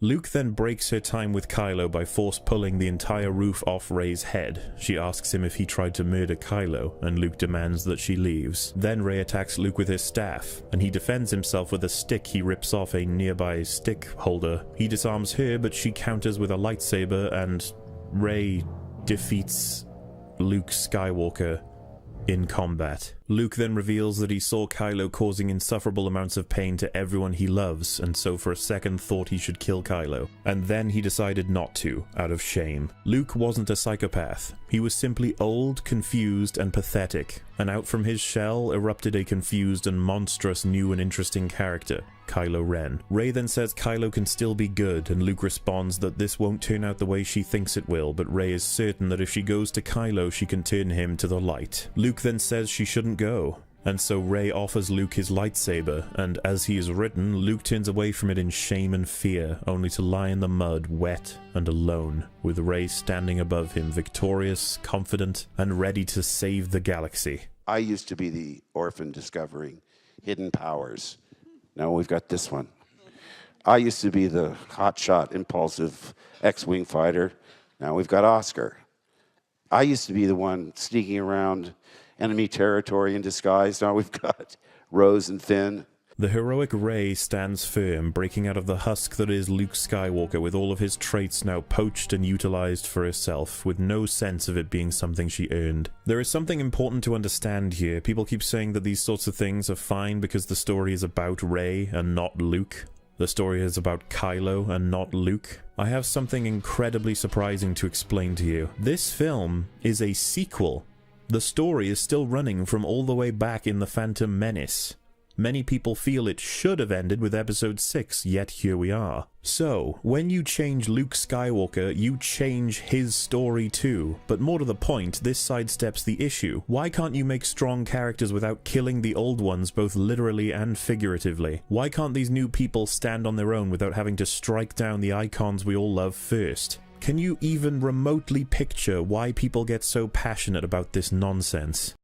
Luke then breaks her time with Kylo by force pulling the entire roof off Rey's head. She asks him if he tried to murder Kylo, and Luke demands that she leaves. Then Rey attacks Luke with his staff, and he defends himself with a stick he rips off a nearby stick holder. He disarms her, but she counters with a lightsaber, and Rey defeats Luke Skywalker in combat. Luke then reveals that he saw Kylo causing insufferable amounts of pain to everyone he loves, and so for a second thought he should kill Kylo. And then he decided not to, out of shame. Luke wasn't a psychopath. He was simply old, confused, and pathetic. And out from his shell erupted a confused and monstrous new and interesting character, Kylo Ren. Rey then says Kylo can still be good, and Luke responds that this won't turn out the way she thinks it will, but Rey is certain that if she goes to Kylo, she can turn him to the light. Luke then says she shouldn't go, and so Rey offers Luke his lightsaber, and as he is written, Luke turns away from it in shame and fear, only to lie in the mud, wet and alone, with Rey standing above him, victorious, confident, and ready to save the galaxy. I used to be the orphan discovering hidden powers. Now we've got this one. I used to be the hotshot, impulsive X-Wing fighter. Now we've got Oscar. I used to be the one sneaking around enemy territory in disguise. Now we've got Rose and Finn. The heroic Rey stands firm, breaking out of the husk that is Luke Skywalker, with all of his traits now poached and utilized for herself, with no sense of it being something she earned. There is something important to understand here. People keep saying that these sorts of things are fine because the story is about Rey and not Luke. The story is about Kylo and not Luke. I have something incredibly surprising to explain to you. This film is a sequel. The story is still running from all the way back in The Phantom Menace. Many people feel it should have ended with episode 6, yet here we are. So, when you change Luke Skywalker, you change his story too. But more to the point, this sidesteps the issue. Why can't you make strong characters without killing the old ones both literally and figuratively? Why can't these new people stand on their own without having to strike down the icons we all love first? Can you even remotely picture why people get so passionate about this nonsense?